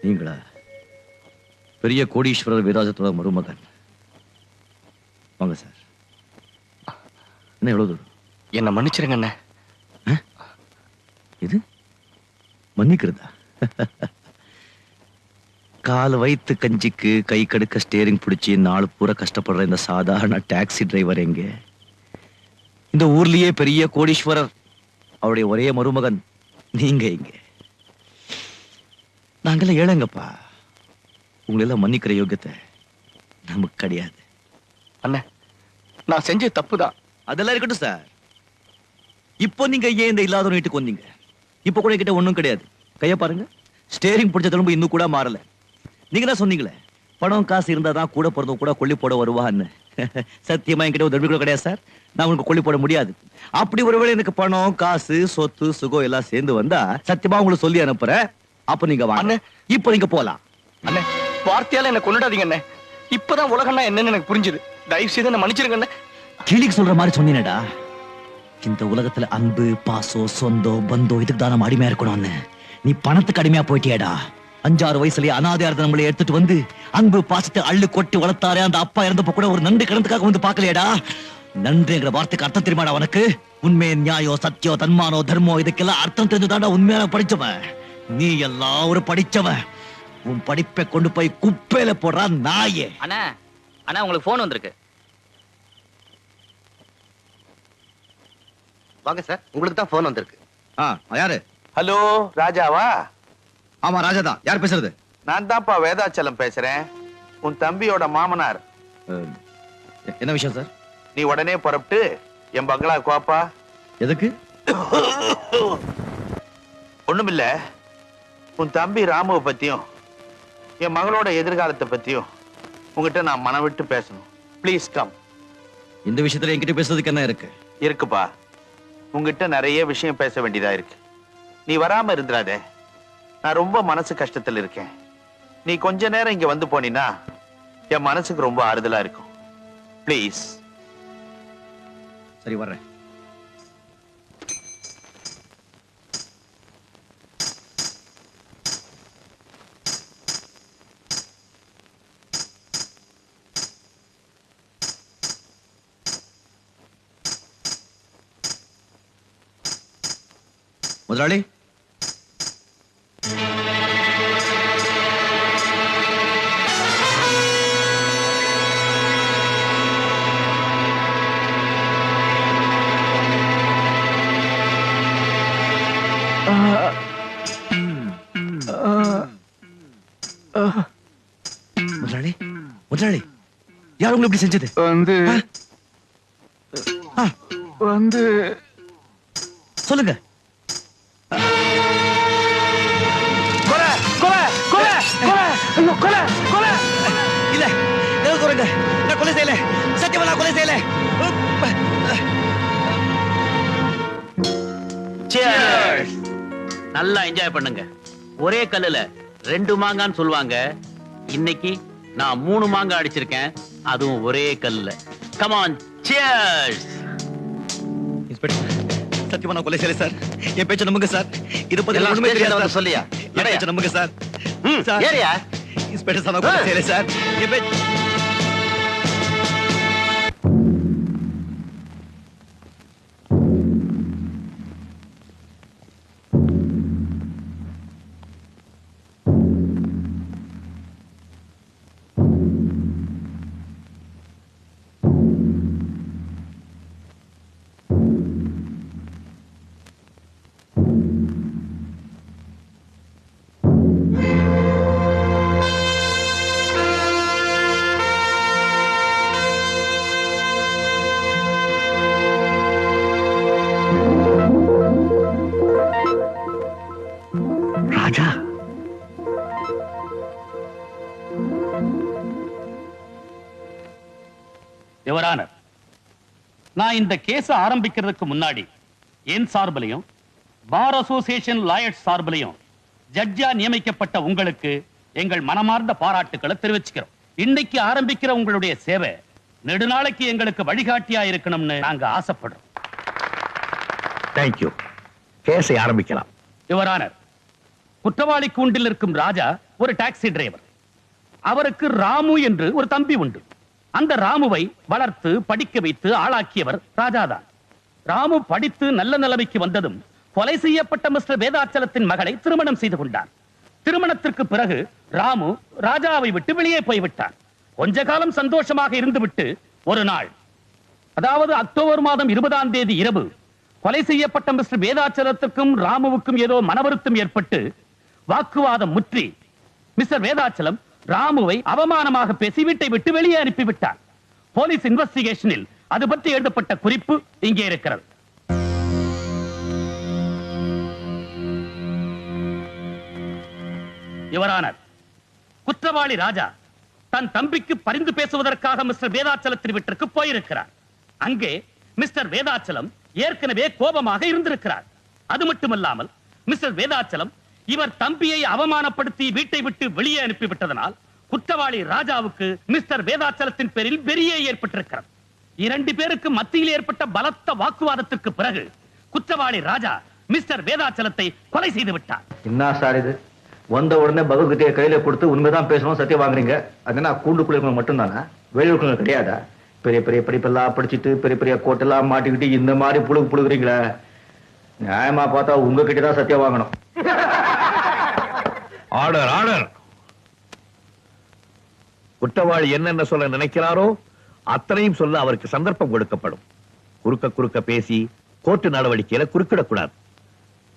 நீங்களா? பெரிய கோடீஸ்வரர் வீராஜத்தோட மருமகன். வாங்க சார். என்ன எவ்வளவு தூரம்? என்ன மன்னிச்சிருங்க அண்ணே. இது மன்னிக்கிறதா? கால் வைத்து கஞ்சிக்கு கை கடுக்க ஸ்டேரிங் பிடிச்சி நாலு பூரா கஷ்டப்படுற இந்த சாதாரண டாக்ஸி டிரைவர் எங்க? இந்த ஊர்லயே பெரிய கோடீஸ்வரர் அவருடைய ஒரே மருமகன் நீங்க இங்க. நாங்கெல்லாம் ஏழைங்கப்பா. உங்களெல்லாம் மன்னிக்கிற யோகியத்தை நமக்கு கிடையாது. அண்ணே, நான் செஞ்ச தப்புதான். அதெல்லாம் இருக்கட்டும் சார். இப்போ நீங்க ஏன் இந்த இல்லாத வீட்டுக்கு வந்தீங்க? இப்போ கூட கிட்ட ஒண்ணும் கிடையாது. கைய பாருங்க. ஸ்டேரிங் பிடிச்ச திரும்ப இன்னும் கூட மாறல. நீங்க தான் சொன்னீங்களே, பணம் காசு இருந்தாதான் கூட பிறந்தவங்க கூட கொல்லி போட வருவான்னு. சத்தியமா என்கிட்ட ஒரு தடவை கூட கிடையாது சார். நான் உங்களுக்கு கொல்லி போட முடியாது. அப்படி ஒருவேளை எனக்கு பணம் காசு சொத்து சுகம் எல்லாம் சேர்ந்து வந்தா சத்தியமா உங்களுக்கு சொல்லி அனுப்புறேன். அப்ப நீங்க வாங்க. இப்ப நீங்க போலாம். அண்ணே, வார்த்தையால என்ன கொண்டுடாதீங்க அண்ணே. இப்பதான் உலகம்னா என்னன்னு எனக்கு புரிஞ்சுது. தயவு செய்து என்ன மன்னிச்சிருங்க அண்ணே. கிளிக்கு சொல்ற மாதிரி சொன்னீனடா. இந்த உலகத்துல அன்பு பாசம் சொந்தம் பந்தம் இதுக்கு தான் நம்ம அடிமையா இருக்கணும்னு. நீ பணத்துக்கு அடிமையா போயிட்டியடா. 5-6 வயசுலயே அனாதையாரத நம்மளை எடுத்துட்டு வந்து அன்பு பாசத்தை அள்ளு கொட்டி வளர்த்தாரே அந்த அப்பா இறந்தப்ப கூட ஒரு நன்றி கடந்துக்காக வந்து பாக்கலையடா. நன்றிங்கிற வார்த்தைக்கு அர்த்தம் தெரியுமாடா உனக்கு? உண்மை நியாயம் சத்தியம் தன்மானோ தர்மம் இதுக்கெல்லாம் அர்த்தம் தெரிஞ்சுதான்டா உண்மையான படிச்சவன். நீ எல்லாம் ஒரு படிச்சவன். உன் படிப்பை கொண்டு போய் குப்பையில போடுறா நாயே. அண்ணா அண்ணா உங்களுக்கு போன் வந்திருக்கு. வாங்க சார், உங்களுக்கு தான் போன் வந்திருக்கு. யாரு? ஹலோ, ராஜாவா? ஆமா ராஜாதான். யார் பேசுறது? நான் தான்ப்பா வேதாச்சலம் பேசுறேன், உன் தம்பியோட மாமனார். என்ன விஷயம் சார்? நீ உடனே புறப்பட்டு என் பங்களா கோப்பா. எதுக்கு? ஒண்ணுமில்ல, உன் தம்பி ராமுவை பத்தியும் என் மகளோட எதிர்காலத்தை பத்தியும் உங்ககிட்ட நான் மனம் விட்டு பேசணும். Please come. இந்த விஷயத்துல என்கிட்ட பேசுறதுக்கு என்ன இருக்கு? இருக்குப்பா, உங்ககிட்ட நிறைய விஷயம் பேச வேண்டியதா இருக்கு. நீ வராம இருந்துடாதே. நான் ரொம்ப மனசு கஷ்டத்துல இருக்கேன். நீ கொஞ்ச நேரம் இங்க வந்து போனீன்னா என் மனசுக்கு ரொம்ப ஆறுதலா இருக்கும். ப்ளீஸ். சரி வர்றேன். முதலாளி, முதலாளி முதலாளி யார் உங்களை இப்படி செஞ்சது? வந்து சொல்லுங்க. கொலை கொலை கொலை கொலை கொலை கொலை. இல்ல, சொல்லுங்க. நான் கொலை செய்யல. சத்தியமா நான் கொலை செய்யல. நல்லா என்ஜாய் பண்ணுங்க. ஒரே கல்லுல 2 மாங்கான்னு சொல்லுவாங்க. இன்னைக்கு நான் 3 மாங்காய் அடிச்சிருக்கேன், அதுவும் ஒரே கல்லுல. Come on, cheers. இன்ஸ்பெக்டர், சத்தியமா நான் கொலை செய்யல சார். என் பேச்ச நம்புங்க சார். இது பத்தி ஒண்ணுமே தெரியாது சார். சொல்லியா? என் பேச்ச நம்புங்க சார். ஏறியா? இன்ஸ்பெக்டர் சார், நான் கொலை செய்யல சார். என் பேச்ச ராஜா. யுவர் ஆனர், நான் இந்த கேஸ் ஆரம்பிக்கிறதுக்கு முன்னாடி என் சார்பிலையும் பார் அசோசியேஷன் லாயர்ஸ் சார்பிலையும் ஜட்ஜா நியமிக்கப்பட்ட உங்களுக்கு எங்கள் மனமார்ந்த பாராட்டுக்களை தெரிவிச்சுக்கிறோம். இன்னைக்கு ஆரம்பிக்கிற உங்களுடைய சேவை நெடுநாளைக்கு எங்களுக்கு வழிகாட்டியா இருக்கணும்னு நாங்க ஆசைப்படுறோம். தேங்க்யூ. கேஸை ஆரம்பிக்கலாம். யுவர் ஆனர், குற்றவாளி கூண்டில் இருக்கும் ராஜா ஒரு டாக்ஸி டிரைவர். அவருக்கு ராமு என்று ஒரு தம்பி உண்டு. அந்த ராமுவை வளர்த்து படிக்க வைத்து ஆளாக்கியவர் ராஜாதான். ராமு படித்து நல்ல நிலைமைக்கு வந்ததும் கொலை செய்யப்பட்ட மிஸ்டர் வேதாச்சலத்தின் மகளை திருமணம் செய்து கொண்டார். திருமணத்திற்கு பிறகு ராமு ராஜாவை விட்டு வெளியே போய்விட்டார். கொஞ்ச காலம் சந்தோஷமாக இருந்துவிட்டு ஒரு நாள், அதாவது அக்டோபர் மாதம் 20ஆம் தேதி இரவு, கொலை செய்யப்பட்ட மிஸ்டர் வேதாச்சலத்துக்கும் ராமுவுக்கும் ஏதோ மனவருத்தம் ஏற்பட்டு வாக்குவாதம் முற்றி மிஸ்டர் வேதாச்சலம் ராமுவை அவமானமாக பேசி வீட்டை விட்டு வெளியே அனுப்பிவிட்டார். போலீஸ் இன்வெஸ்டிகேஷனில் அது பற்றி எழுதப்பட்ட குறிப்பு இங்கே இருக்கிறது. யுவரானர், குற்றவாளி ராஜா தன் தம்பிக்கு பரிந்து பேசுவதற்காக மிஸ்டர் வேதாச்சலத்தின் வீட்டிற்கு போயிருக்கிறார். அங்கே மிஸ்டர் வேதாச்சலம் ஏற்கனவே கோபமாக இருந்திருக்கிறார். அது மட்டுமல்லாமல் மிஸ்டர் வேதாச்சலம் இவர் தம்பியை அவமானப்படுத்தி வீட்டை விட்டு வெளியே அனுப்பிவிட்டதனால் குற்றவாளி ராஜாவுக்கு மிஸ்டர் வேதாச்சலத்தின் பேரில் வெறியே ஏற்பட்டிருக்கிறது. 2 பேருக்கு மத்தியில் ஏற்பட்ட பலத்த வாக்குவாதத்திற்கு பிறகு குற்றவாளி ராஜா மிஸ்டர் வேதாச்சலத்தை கொலை செய்து விட்டார். என்ன சார் இது? வந்த உடனே பகவத்கீதையை கையில கொடுத்து உண்மைதான் பேசணும் சத்தியம் வாங்குறீங்க. அது நான் கூண்டுக்குள்ள மட்டும்தானா? வெளியூருக்குள்ள கிடையாதா? பெரிய பெரிய படிப்பெல்லாம் படிச்சுட்டு பெரிய பெரிய கோட்டெல்லாம் மாட்டிக்கிட்டு இந்த மாதிரி புழுகுறீங்களே, நியாயமா பார்த்தா உங்ககிட்ட தான் சத்தியம் வாங்கணும். Order order. குற்றவாளி என்னென்ன சொல்ல நினைக்கிறாரோ அத்தனையும் சொல்ல அவருக்கு சந்தர்ப்பம் கொடுக்கப்படும். குறுக்க குறுக்க பேசி கோர்ட்டு நடவடிக்கையில குறுக்கிடக்கூடாது.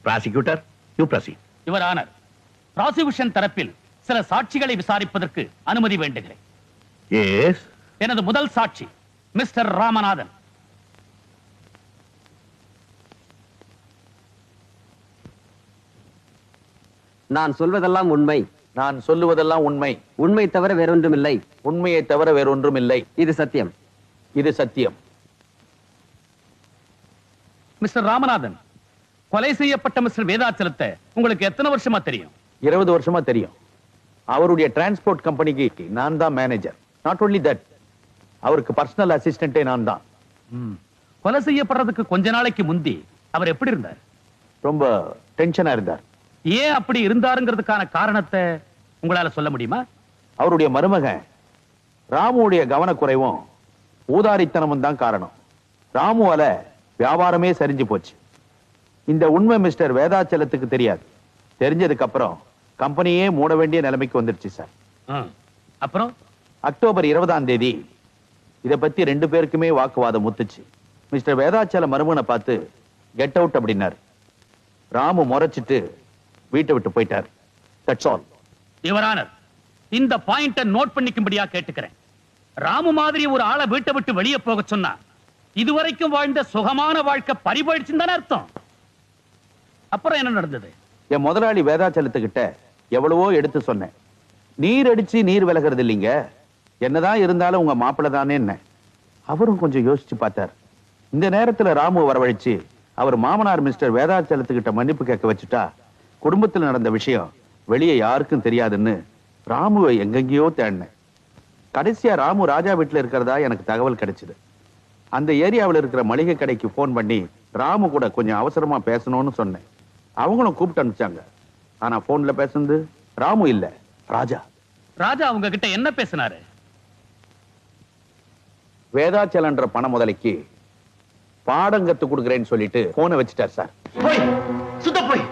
Prosecutor, you proceed. Your honour, prosecution தரப்பில் சில சாட்சிகளை விசாரிப்பதற்கு அனுமதி வேண்டுகிறேன். எஸ். எனது முதல் சாட்சி மிஸ்டர் ராமநாதன். நான் சொல்வதெல்லாம் உண்மை. நான் சொல்லுவதெல்லாம் உண்மை. உண்மை தவிர வேறொன்றுமில்லை. உண்மையை தவிர வேறொன்றும் இல்லை. இது சத்தியம். இது சத்தியம். மிஸ்டர் ராமநாதன், கொலை செய்யப்பட்ட மிஸ்டர் வேதாச்சலத்தை உங்களுக்கு எத்தனை வருஷமா தெரியும்? 20 வருஷமா தெரியும். அவருடைய டிரான்ஸ்போர்ட் கம்பெனிக்கு நான் தான் மேனேஜர். நாட் ஒன்லி தட், அவருக்கு பர்சனல் அசிஸ்டன்டே நான் தான். கொலை செய்யப்படுறதுக்கு கொஞ்ச நாளைக்கு முந்தி அவர் எப்படி இருந்தார்? ரொம்ப டென்ஷனா இருந்தார். ஏன் அப்படி இருந்தாருங்கிறதுக்கான காரணத்தை உங்களால சொல்ல முடியுமா? அவருடைய மருமகன் ராமுடைய கவனக்குறைவும் ஊதாரித்தனமும் தான் காரணம். ராமுவால வியாபாரமே சரிஞ்சு போச்சு. இந்த உண்மை மிஸ்டர் வேதாச்சலத்துக்கு தெரியாது. தெரிஞ்சதுக்கு அப்புறம் கம்பெனியே மூட வேண்டிய நிலைமைக்கு வந்துருச்சு சார். அப்புறம் அக்டோபர் 20ஆம் தேதி இத பத்தி 2 பேருக்குமே வாக்குவாதம் முத்துச்சு. மிஸ்டர் வேதாச்சல மருமகனை பார்த்து கெட் அவுட் அப்படின்னாரு. ராமு முறைச்சிட்டு வீட்டை விட்டு போயிட்டார். That's all. யுவர் ஆனர், இந்த பாயிண்ட நோட் பண்ணிக்கும்படியா கேட்டுக்கிறேன். ராமு மாதிரி ஒரு ஆளை வீட்டை விட்டு வெளியே போக சொன்னா இதுவரைக்கும் வாழ்ந்த சுகமான வாழ்க்கை பறிபோயிடுச்சுன்னு தானே அர்த்தம். அப்புறம் என்ன நடந்தது? என் முதலாளி வேதாச்சலத்துக்கிட்ட எவ்வளவோ எடுத்து சொன்னேன். நீர் அடிச்சு நீர் விலகிறது இல்லைங்க, என்னதான் இருந்தாலும் உங்க மாப்பிள்ள தானே என்ன. அவரும் கொஞ்சம் யோசிச்சு பார்த்தார். இந்த நேரத்துல ராமு வரவழைச்சு அவர் மாமனார் மிஸ்டர் வேதாச்சலத்துக்கிட்ட மன்னிப்பு கேட்க வச்சுட்டா குடும்பத்தில் நடந்த விஷயம் வெளியே யாருக்கும் தெரியாதுன்னு ராமுவை எங்கெங்கேயோ தேடினேன். கடைசியா ராமு ராஜா வீட்டுல இருக்கிறதா எனக்கு தகவல் கிடைச்சது. அந்த ஏரியாவில் இருக்கிற மளிகை கடைக்கு போன் பண்ணி ராமு கூட கொஞ்சம் அவசரமா பேசணும்னு சொன்னேன். அவங்களும் கூப்பிட்டு அனுப்பிச்சாங்க. ஆனா போன்ல பேசுனது ராமு இல்ல, ராஜா. ராஜா உங்க கிட்ட என்ன பேசினாரு? வேதாச்சலன்ற பண முதலைக்கு பாடம் கத்து கொடுக்கிறேன்னு சொல்லிட்டு போனை வச்சுட்டார் சார். போய் சுத்த போய்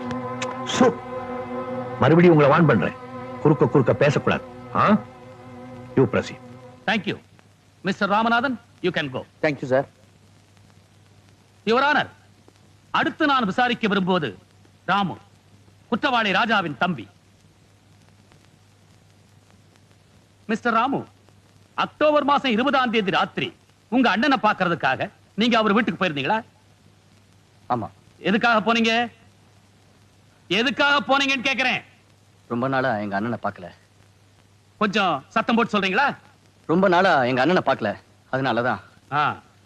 மறுபடியும் உங்களை வான் பண்றேன். குறுக்க குறுக்க பேசக்கூடாது. You proceed. Thank you Mister Ramanathan. You can go. Thank you sir. Your honour, அடுத்து நான் விசாரிக்க விரும்புவது ராமு, குற்றவாளி ராஜாவின் தம்பி. மிஸ்டர் ராமு, அக்டோபர் மாசம் 20ஆம் தேதி ராத்திரி உங்க அண்ணனை பார்க்கிறதுக்காக நீங்க அவர் வீட்டுக்கு போயிருந்தீங்களா? ஆமா. எதுக்காக போனீங்க? எதுக்காக போனீங்கன்னு கேக்குறேன். ரொம்ப நாளா எங்க அண்ணனை பார்க்கல. கொஞ்சம் சத்தம் போட்டு சொல்றீங்களா? ரொம்ப நாளா எங்க அண்ணனை பார்க்கல, அதனாலதான்.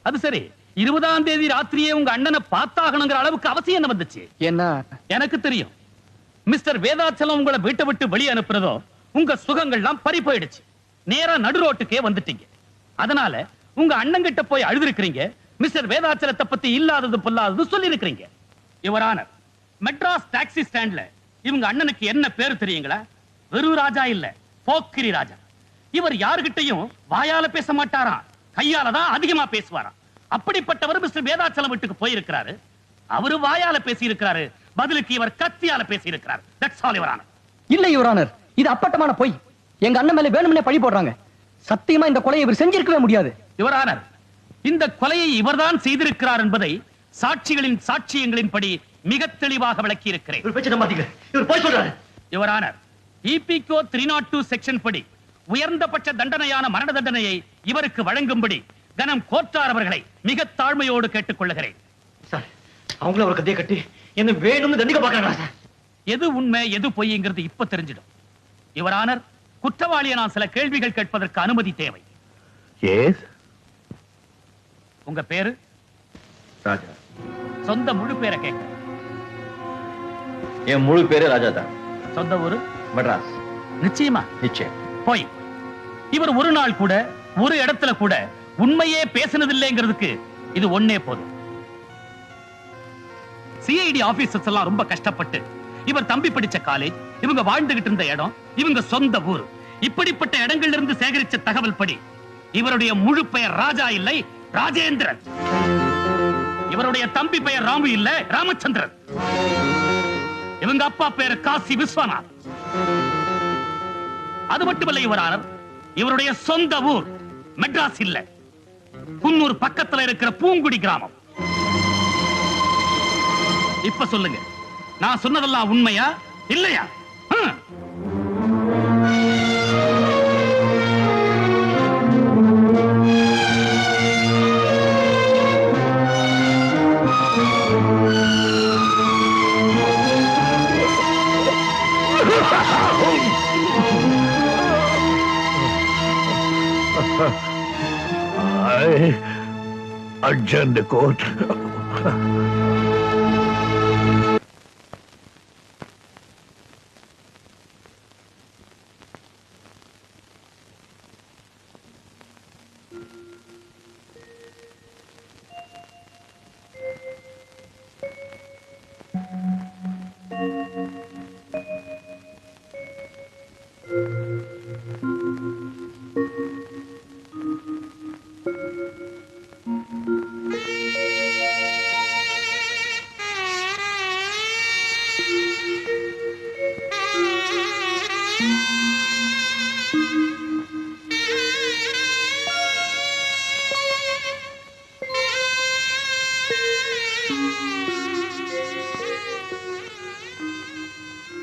அது சரி, 20ஆம் தேதி ராத்திரியே உங்க அண்ணனை பார்த்தாகணுங்கிற அளவுக்கு அவசியம் என்ன வந்துச்சு? என்ன? எனக்கு தெரியும். மிஸ்டர் வேதாச்சலம் உங்களை வீட்டை விட்டு வெளியே அனுப்புறதோ உங்க சுகங்கள்லாம் பறி போயிடுச்சு. நேரா நடு ரோட்டுக்கே வந்துட்டீங்க. அதனால உங்க அண்ணன் கிட்ட போய் அழுதுருக்கிறீங்க. மிஸ்டர் வேதாச்சலத்தை பத்தி இல்லாதது பொல்லாதது சொல்லி இருக்கிறீங்க. யுவர் ஆனர், மெட்ராஸ் டாக்ஸி ஸ்டாண்ட்ல இவங்க அண்ணனுக்கு என்ன பேரு தெரியுங்களா? வெறு ராஜா இல்ல, போக்கிரி ராஜா. இவர் யாருகிட்டையும் வாயால பேச மாட்டாராம், கையால தான் அதிகமா பேசுவாராம். அப்படிப்பட்டவர் மிஸ்டர் வேதாச்சலம் வீட்டுக்கு போயிருக்கிறாரு. அவரு வாயால பேசி இருக்கிறாரு, பதிலுக்கு இவர் கத்தியால பேசி இருக்கிறார். That's all your honour. இல்ல யுவர் ஆனர், இது அப்பட்டமான பொய். எங்க அண்ணன் மேல வேணும்னே பழி போடுறாங்க. சத்தியமா இந்த கொலையை இவர் செஞ்சிருக்கவே முடியாது. யுவர் ஆனர், இந்த கொலையை இவர்தான் செய்திருக்கிறார் என்பதை சாட்சிகளின் சாட்சியங்களின்படி மிக தெளிவாக விளக்கி இருக்கிறேன். யுவர் ஆனர், EPCO 302 செக்ஷன் படி உயர்ந்தபட்ச தண்டனையான மரண தண்டனையை இவருக்கு வழங்கும்படி கனம் கோட்டார் அவர்களை மிக தாழ்மையோடு கேட்டுக் கொள்ளுகிறேன். சார், அவங்கள ஒரு கதையை கட்டி என்ன வேணும்னு தண்டிக்க பாக்குறாங்களா சார்? எது உண்மை எது பொய்ங்கிறது இப்ப தெரிஞ்சிடும். யுவர் ஆனர், குற்றவாளியை நான் சில கேள்விகள் கேட்பதற்கு அனுமதி தேவை. எஸ். உங்க பேரு? ராஜா. சொந்த முழு பேரை கேட்க. என் முழு பேரு ராஜா தான். சொந்த ஊரு? மெட்ராஸ். நிச்சயமா? நிச்சயம். போய் இவர் ஒரு நாள் கூட ஒரு இடத்துல கூட உண்மையே பேசினதில்லைங்கிறதுக்கு இது ஒண்ணே போதும். சிஐடி ஆபீசர்ஸ் எல்லாம் ரொம்ப கஷ்டப்பட்டு இவர் தம்பி படிச்ச காலேஜ், இவங்க வாழ்ந்துகிட்டு இருந்த இடம், இவங்க சொந்த ஊர், இப்படிப்பட்ட இடங்கள்ல இருந்து சேகரிச்ச தகவல் படி இவருடைய முழு பெயர் ராஜா இல்லை, ராஜேந்திரன். இவருடைய தம்பி பெயர் ராமு இல்ல, ராமச்சந்திரன். இவங்க அப்பா பெயர் காசி விஸ்வநாத். அது மட்டுமல்ல யுவர் ஆனர், இவருடைய சொந்த ஊர் மெட்ராஸ் இல்ல, குன்னூர் பக்கத்துல இருக்கிற பூங்குடி கிராமம். இப்ப சொல்லுங்க, நான் சொன்னதெல்லாம் உண்மையா இல்லையா? I adjourn the court.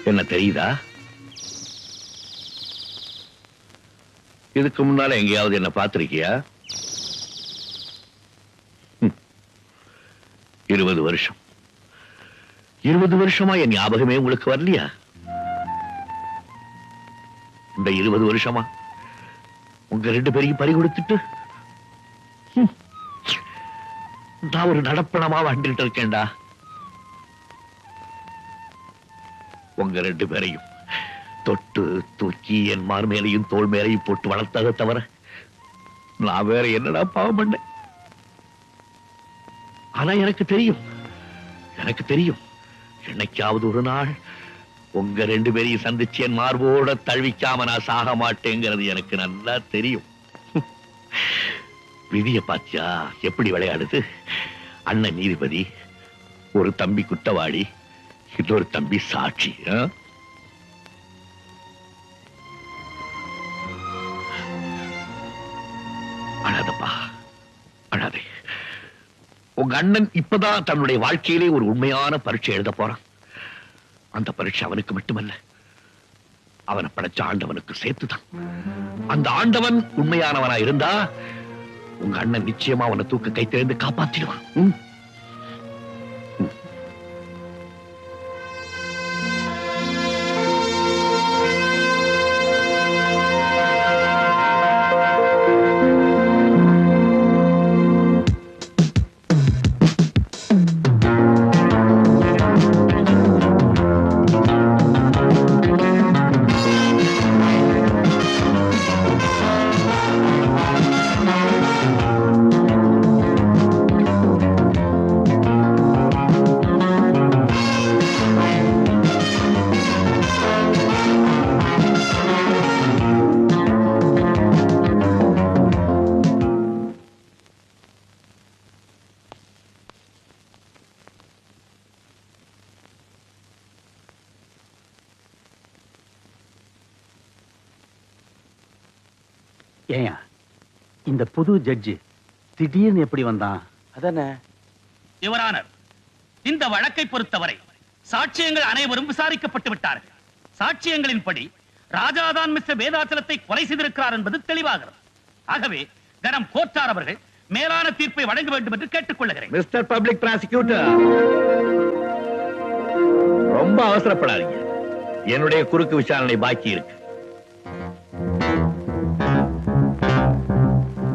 என்ன தெரியுதா? இதுக்கு முன்னால எங்கேயாவது என்ன பார்த்திருக்கியா? 20 வருஷம் 20 வருஷமா என் ஞாபகமே உங்களுக்கு வரலையா? இந்த 20 வருஷமா உங்க 2 பேரையும் பறி கொடுத்துட்டு நான் ஒரு நடப்பணமா வந்துட்டு இருக்கேன்டா. உங்க 2 பேரையும் தொட்டு தூக்கி என் மார் மேலையும் தோல் மேலையும் போட்டு வளர்த்ததை தவிர நான் வேற என்னடா பாவம் பண்ணேன்? ஆனா எனக்கு தெரியும் என்னைக்காவது ஒரு நாள் உங்க 2 பேரையும் சந்திச்சு என் மார்போட தழுவிக்காம நான் சாக மாட்டேங்கிறது எனக்கு நல்லா தெரியும். விதிய பாத்தியா எப்படி விளையாடுது? அண்ணன் நீதிபதி, ஒரு தம்பி குற்றவாளி, இன்னொரு தம்பி சாட்சி. அழாதப்பா, அழாதே. உங்க அண்ணன் இப்பதான் தன்னுடைய வாழ்க்கையிலே ஒரு உண்மையான பரீட்சை எழுத போறான். அந்த பரீட்சை அவனுக்கு மட்டுமல்ல, அவனை படைச்ச ஆண்டவனுக்கு சேர்த்துதான். அந்த ஆண்டவன் உண்மையானவனா இருந்தா உங்க அண்ணன் நிச்சயமா அவனை தூக்க கை திறந்து காப்பாத்திடுவான். ஏயா இந்த புது ஜட்ஜி திடீர்னு எப்படி வந்தான்? அதானே. யுவர் ஆனர், இந்த வழக்கை பொறுத்தவரை சாட்சியங்கள் அனைவரும் விசாரிக்கப்பட்டு விட்டார்கள். சாட்சியங்களின்படி ராஜாதான் மிஸ்டர் வேதாச்சலத்தை கொலை செய்திருக்கிறார் என்பது தெளிவாகிறது. ஆகவே கனம் கோர்ட்டார் அவர்கள் மேலான தீர்ப்பை வழங்க வேண்டும் என்று கேட்டுக்கொள்கிறேன். மிஸ்டர் பப்ளிக் ப்ராசிக்யூட்டர், ரொம்ப அவசரப்படாதீங்க. என்னுடைய குறுக்கு விசாரணை பாக்கி இருக்கு.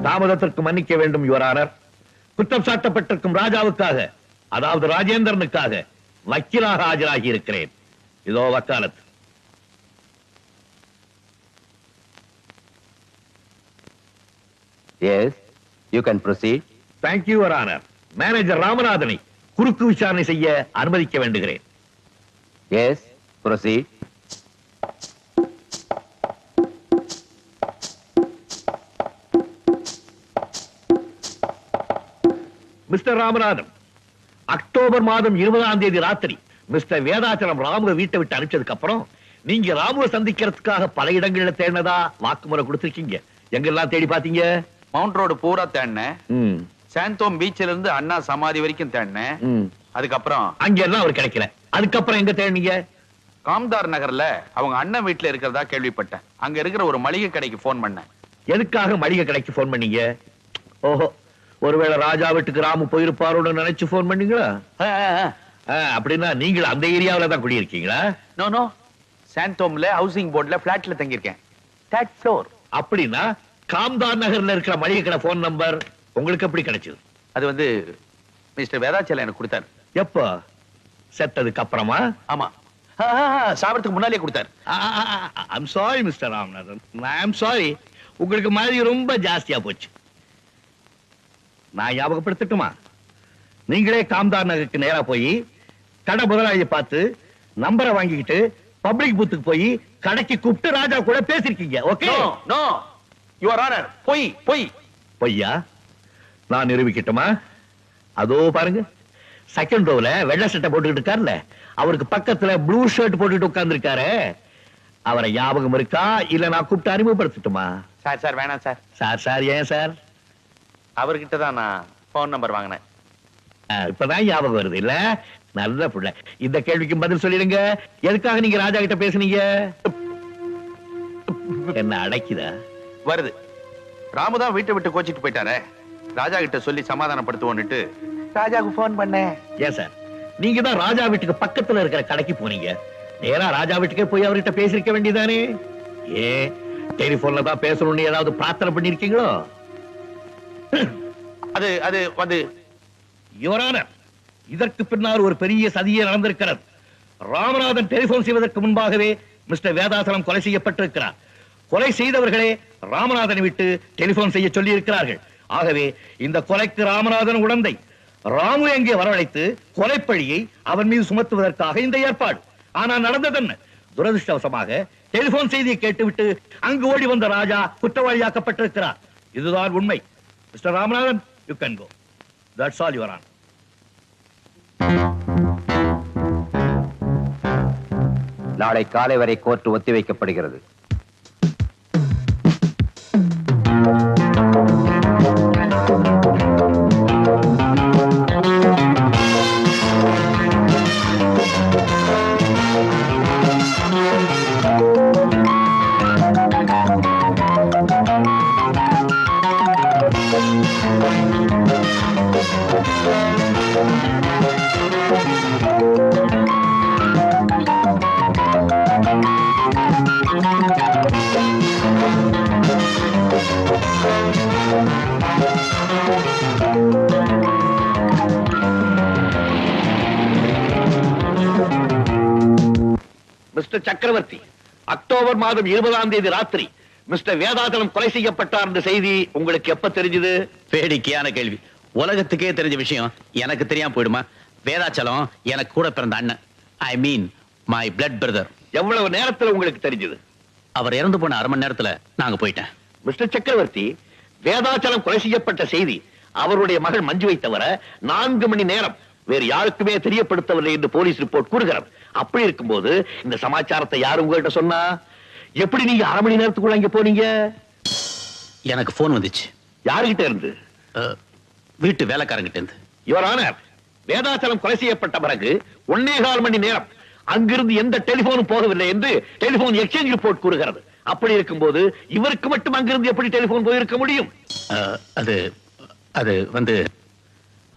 தாமதத்திற்கு மன்னிக்க வேண்டும் யுவர் ஆனர். குற்றம் சாட்டப்பட்டிருக்கும் ராஜாவுக்காக, அதாவது ராஜேந்திரனுக்காக வக்கீலாக ஆஜராகி இருக்கிறேன். இதோ வக்காலத்து. Yes, you can proceed. Thank you, Your Honor. Manager ராமநாதனை குறுக்கு விசாரணை செய்ய அனுமதிக்க வேண்டுகிறேன். Yes, proceed. Mister Ramanathan, October மாதம் 20ஆம் தேதி ராத்திரி மிஸ்டர் வேதாச்சலம் ராமுவை வீட்டை விட்டு அனுப்பிச்சதுக்கு அப்புறம் நீங்க ராமுவை சந்திக்கிறதுக்காக பல இடங்கள்ல தேடினதா வாக்குமூலம் கொடுத்திருக்கீங்க. எங்கெல்லாம் தேடி பாத்தீங்க? மவுண்ட் ரோடு பூரா தேடினேன். சாந்தோம் பீச்ல இருந்து அண்ணா சமாதி வரைக்கும் தேடினேன். அதுக்கப்புறம் அங்க எல்லாம் அவர் கிடைக்கல. அதுக்கப்புறம் எங்க தேடினீங்க? காம்தார் நகர்ல அவங்க அண்ணன் வீட்டுல இருக்கிறதா கேள்விப்பட்டேன். அங்க இருக்கிற ஒரு மளிகை கடைக்கு போன் பண்ணேன். எதுக்காக மளிகை கடைக்கு போன் பண்ணீங்க? ஓஹோ, ஒருவேளை ராஜா வீட்டுக்கு ராமு போயிருப்பாரோன்னு நினைச்சு போன் பண்ணீங்களா? அப்படின்னா நீங்கள் அந்த ஏரியாவில தான் குடியிருக்கீங்களா? நோ நோ, சாந்தோம்ல ஹவுசிங் போர்ட்ல பிளாட்ல தங்கியிருக்கேன். Third floor. அப்படின்னா காம்தார் நகர்ல இருக்கிற மளிகை கடை போன் நம்பர் உங்களுக்கு எப்படி கிடைச்சது? அது வந்து மிஸ்டர் வேதாச்சலம் எனக்கு கொடுத்தாரு. எப்போ? செத்ததுக்கு அப்புறமா? ஆமா, சாப்பிடறதுக்கு முன்னாலே கொடுத்தாரு. I'm sorry mister Ramanathan, I'm sorry. உங்களுக்கு மாதிரி ரொம்ப ஜாஸ்தியா போச்சு. நான் ஞாபகப்படுத்தட்டுமா? நீங்களே காம்தார் நகருக்கு நேரா போய் கடை முதலாளியை பார்த்து நம்பரை வாங்கிக்கிட்டு பப்ளிக் பூத்துக்கு போய் கடைக்கு கூப்பிட்டு ராஜா கூட பேசிருக்கீங்க. Okay? No no your honour, பொய் பொய். பொய்யா? நான் நிரூபிக்கட்டுமா? அதோ பாருங்க, செகண்ட் ரோல வெள்ளை சட்டை போட்டுக்கிட்டு இருக்காருல்ல, அவருக்கு பக்கத்துல ப்ளூ ஷர்ட் போட்டுட்டு உட்கார்ந்து இருக்காரு. அவரை ஞாபகம் இருக்கா? இல்ல நான் கூப்பிட்டு அறிமுகப்படுத்தட்டுமா? சார் சார் வேணாம் சார். சார் சார் ஏன் சார்? அவர்கிட்ட தான் நான் போன் நம்பர் வாங்கினேன். இப்பதான் ஞாபகம் வருது இல்ல? நல்ல புள்ள. இந்த கேள்விக்கு பதில் சொல்லிடுங்க. எதுக்காக நீங்க ராஜா கிட்ட பேசுனீங்க? என்ன அடைக்குதா? வருது. ராமுதான் வீட்டை விட்டு கோச்சிட்டு போயிட்டாரே, ராஜா கிட்ட சொல்லி சமாதானப்படுத்துவோன்னுட்டு ராஜாவுக்கு போன் பண்ணேன். ஏன் சார், நீங்க தான் ராஜா வீட்டுக்கு பக்கத்துல இருக்கிற கடைக்கு போனீங்க. நேரா ராஜா வீட்டுக்கே போய் அவர்கிட்ட பேசிருக்க வேண்டியதானே? ஏன் டெலிபோன்ல தான் பேசணும்னு ஏதாவது பிரார்த்தனை பண்ணிருக்கீங்களோ? அது அது வந்து யுவர் ஆனர், இதற்கு பின்னால் ஒரு பெரிய சதியே நடந்திருக்கிறது. ராமநாதன் டெலிபோன் செய்வதற்கு முன்பாகவே மிஸ்டர் வேதாசலம் கொலை செய்யப்பட்டிருக்கிறார். கொலை செய்தவர்களே ராமநாதனை விட்டு டெலிபோன் செய்ய சொல்லி இருக்கிறார்கள். ஆகவே இந்த கொலைக்கு ராமநாதன் உடந்தை. ராமு எங்கே வரவழைத்து கொலைப்பழியை அவன் மீது சுமத்துவதற்காக இந்த ஏற்பாடு. ஆனா நடந்தது என்ன? துரதிருஷ்டவசமாக டெலிபோன் செய்தியை கேட்டுவிட்டு அங்கு ஓடி வந்த ராஜா குற்றவாளியாக்கப்பட்டிருக்கிறார். இதுதான் உண்மை. Mister Ramanathan, you can go. That's all your honour. நாளை காலை வரை கோர்ட் ஒத்திவைக்கப்படுகிறது. மிஸ்டர் சக்கரவர்த்தி, அக்டோபர் மாதம் 20ஆம் தேதி ராத்திரி மிஸ்டர் வேதாச்சலம் கொலை செய்யப்பட்டார் என்ற செய்தி உங்களுக்கு எப்ப தெரிஞ்சது? வேடிக்கையான கேள்வி. உலகத்துக்கே தெரிஞ்ச விஷயம் எனக்கு தெரியாம போயிடுமா? வேதாச்சலம் எனக்கு கூட பிறந்த அண்ணன். ஐ மீன் மை பிளட் பிரதர். எவ்வளவு நேரத்துல உங்களுக்கு தெரிஞ்சது? அவர் இறந்து போன அரை மணி நேரத்துல நாங்க போயிட்டேன். மிஸ்டர் சக்கரவர்த்தி, வேதாச்சலம் கொலை செய்யப்பட்ட செய்தி அவருடைய மகள் மஞ்சுவை தவிர 4 மணி நேரம் வேறு யாருக்குமே தெரியப்படுத்தவில்லை என்று போலீஸ் ரிப்போர்ட் கூறுகிறது. அப்படி இருக்கும்போது இந்த சமாச்சாரத்தை யாரு உங்கள்கிட்ட சொன்னா? எப்படி நீங்க அரை மணி நேரத்துக்குள்ள அங்க போனீங்க? எனக்கு போன் வந்துச்சு. யாருகிட்ட இருந்து? வீட்டு வேலைக்காரங்கிட்ட இருந்து. யுவர் ஆனர், வேதாச்சலம் கொலை செய்யப்பட்ட பிறகு 1.25 மணி நேரம் அங்கிருந்து எந்த டெலிபோனும் போகவில்லை என்று டெலிபோன் எக்ஸ்சேஞ்ச் ரிப்போர்ட் கூறுகிறது. அப்படி இருக்கும்போது இவருக்கு மட்டும் அங்கிருந்து எப்படி டெலிபோன் போயிருக்க முடியும்? அது அது வந்து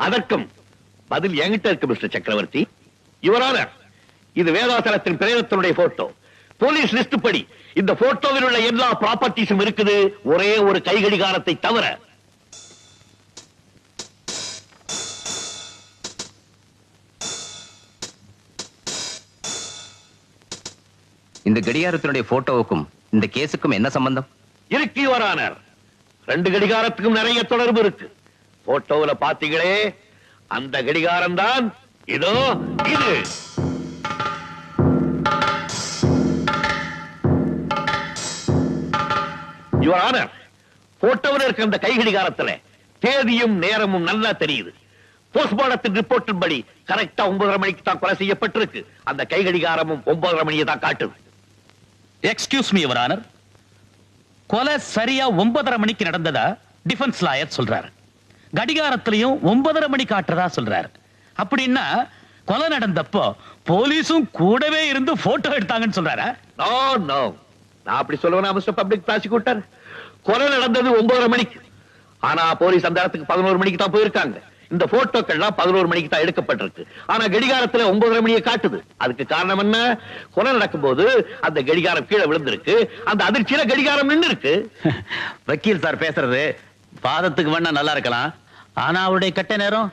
அதற்கும் பதில் என்கிட்ட இருக்கு மிஸ்டர் சக்கரவர்த்தி. யுவர் ஆனர், இது வேதாச்சலத்தின் பிரேதத்தினுடைய போட்டோ. போலீஸ் லிஸ்ட் படி இந்த போட்டோவில் உள்ள எல்லா ப்ராப்பர்ட்டிஸும் இருக்குது, ஒரே ஒரு கைகடிகாரத்தை தவிர. இந்த கடிகாரத்தினுடைய போட்டோவுக்கும் இந்த கேஸுக்கும் என்ன சம்பந்தம்? இருக்கு யுவர் ஆனர். 2 கடிகாரத்துக்கும் நிறைய தொடர்பு இருக்கு. போட்டோவுல பாத்தீங்களே, அந்த கடிகாரம் தான் இதோ இது. யுவர் ஆனர், போட்டோவில் இருக்க அந்த கை கடிகாரத்துல தேதியும் நேரமும் நல்லா தெரியுது. போஸ்ட்மார்டத்தின் ரிப்போர்ட்டின் படி கரெக்டா 9:30 மணிக்கு தான் கொலை செய்யப்பட்டிருக்கு. அந்த கை கடிகாரமும் 9:30 மணியை தான் காட்டுது. எக்ஸ்கியூஸ் மீ யுவர் ஆனர், கொலை சரியா 9:30 மணிக்கு நடந்ததா டிஃபென்ஸ் லாயர் சொல்றாரு. கடிகாரத்திலையும் 9:30 மணி காட்டுறதா சொல்றாரு. அப்படின்னா கொலை நடந்தப்போ போலீஸும் கூடவே இருந்து போட்டோ எடுத்தாங்கன்னு சொல்றாரா? நோ நோ, நான் அப்படி சொல்லுவேனா மிஸ்டர் பப்ளிக் ப்ராசிக்யூட்டர்? கொலை நடந்தது 9:30 மணிக்கு. ஆனா போலீஸ் அந்த இடத்துக்கு 11 மணிக்கு தான் போயிருக்காங்க. இந்த போட்டோக்கள்லாம் 11 மணிக்கு தான் எடுக்கப்பட்டிருக்கு. ஆனா கடிகாரத்துல 9:30 மணியை காட்டுது. அதுக்கு காரணம் என்ன? கொலை நடக்கும்போது அந்த கடிகாரம் கீழே விழுந்திருக்கு. அந்த அதிர்ச்சியில கடிகாரம் நின்று இருக்கு. வக்கீல் சார் பேசுறது வாதத்துக்கு வேணா நல்லா இருக்கலாம். ஆனா அவருடைய கட்ட நேரம்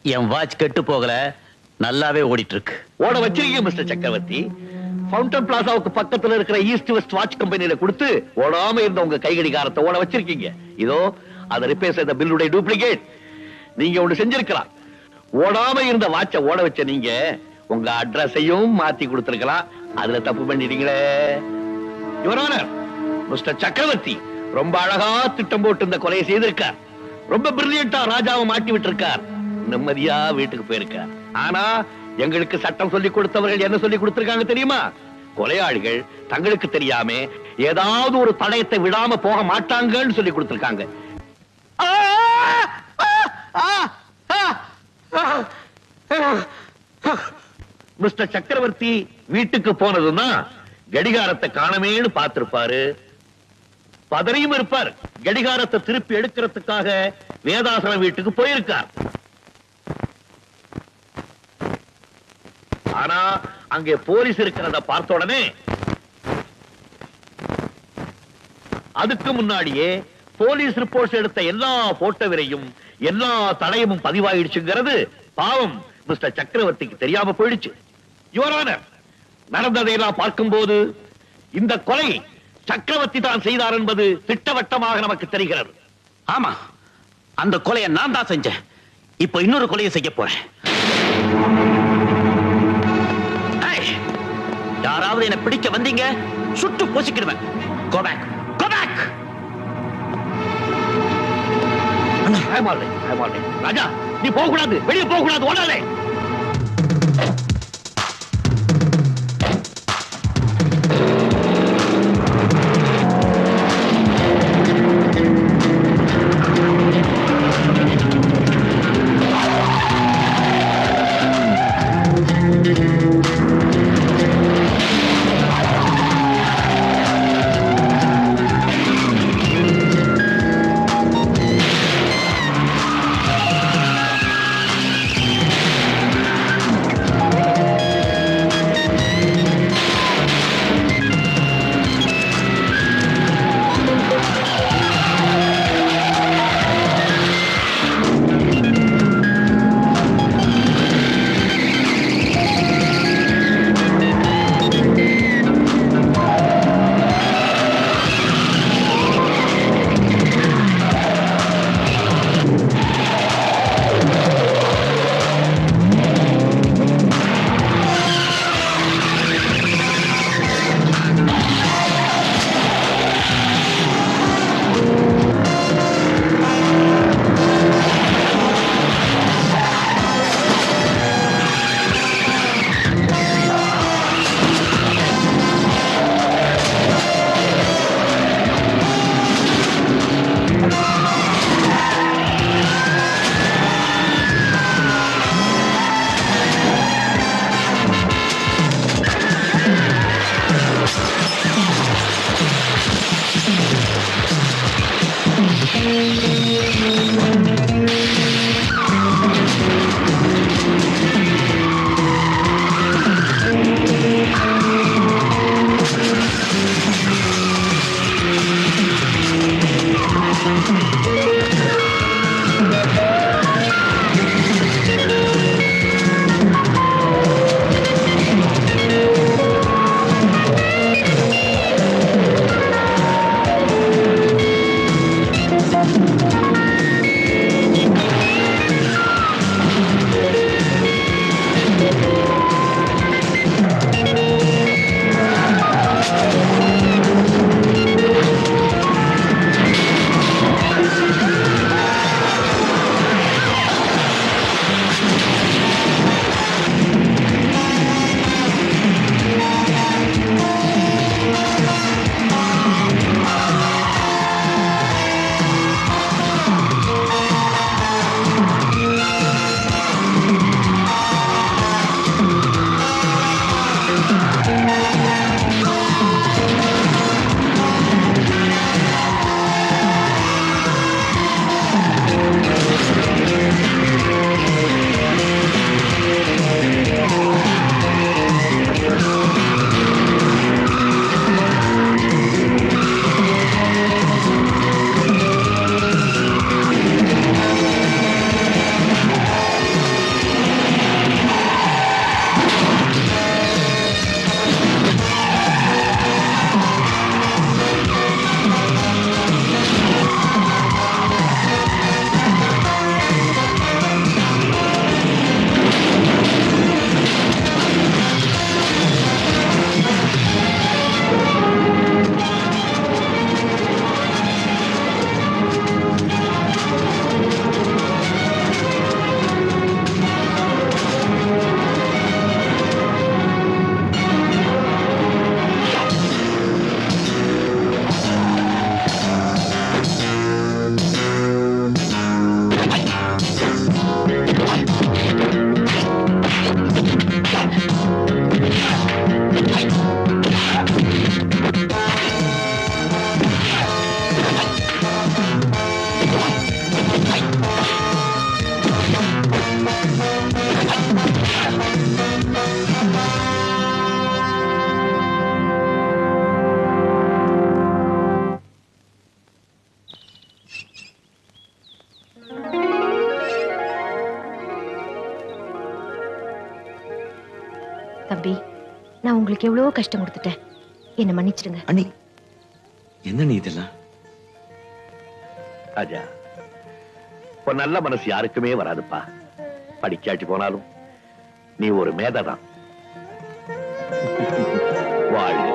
என் வாட்ச் கெட்டு போகல, நல்லாவே ஓடிட்டு இருக்கு. ஓட வச்சிருக்கீங்க மிஸ்டர் சக்கரவர்த்தி. ஃபவுண்டன் பிளாசாவுக்கு பக்கத்துல இருக்கிற ஈஸ்ட் வெஸ்ட் வாட்ச் கம்பெனியில கொடுத்து ஓடாம இருந்த உங்க கை கடிகாரத்தை ஓட வச்சிருக்கீங்க. இதோ அதை ரிப்பேர் செய்த பில்லுடைய டூப்ளிகேட். நீங்க ஒண்ணு செஞ்சிருக்கலாம். ஓடாம இருந்த வாட்சை ஓட வச்ச நீங்க உங்க அட்ரஸையும் மாத்தி கொடுத்திருக்கலாம். அதுல தப்பு பண்ணிட்டீங்களே. யுவர் ஆனர், மிஸ்டர் சக்கரவர்த்தி ரொம்ப அழகா திட்டம் போட்டு இந்த கொலையை செய்திருக்கார். ரொம்ப பிரில்லியண்டா ராஜாவை மாட்டி விட்டிருக்கார். நிம்மதியா வீட்டுக்கு போயிருக்கார். ஆனா எங்களுக்கு சட்டம் சொல்லி கொடுத்தவர்கள் என்ன சொல்லி கொடுத்திருக்காங்க தெரியுமா? கொலையாளிகள் தங்களுக்கு தெரியாம ஏதாவது ஒரு தடயத்தை விடாம போக மாட்டாங்கன்னு சொல்லி கொடுத்திருக்காங்க. மிஸ்டர் சக்கரவர்த்தி வீட்டுக்கு போனதுன்னா கடிகாரத்தை காணமேன்னு பார்த்திருப்பாரு. பதறியும் இருப்பார். கடிகாரத்தை திருப்பி எடுக்கிறதுக்காக வேதாசலம் வீட்டுக்கு போயிருக்கார். ஆனா அங்கே போலீஸ் இருக்கிறத பார்த்த உடனே அதுக்கு முன்னாடியே போலீஸ் ரிப்போர்ட்ஸ் எடுத்த எல்லா போட்டோவிலையும் எல்லா தடயமும் பதிவாயிடுச்சுங்கிறது பாவம் மிஸ்டர் சக்கரவர்த்திக்கு தெரியாம போயிடுச்சு. யுவர் ஆனர், நடந்ததையெல்லாம் பார்க்கும்போது இந்த கொலை சக்கரவர்த்தி தான் செய்தார் என்பது திட்டவட்டமாக நமக்கு தெரிகிறது. ஆமா, அந்த கொலையை நான் தான் செஞ்சேன். இப்ப இன்னொரு கொலையை செய்ய போறேன். ஏய், யாராவது என்ன பிடிக்க வந்தீங்க, சுட்டு போசிக்கிடுவேன். Go back, go back. ராஜா, நீ போக கூடாது, வெளியே போக கூடாது, ஓடாதே. தம்பி, நான் உங்களுக்கு எவ்வளவோ கஷ்டம் கொடுத்துட்டேன். என்ன மன்னிச்சிடுங்க. அண்ணி என்ன நீ இதெல்லாம்? ராஜா, ஒரு நல்ல மனசு யாருக்குமே வராதுப்பா. படிக்காட்டி போனாலும் நீ ஒரு மேதைதான். வாழ்க.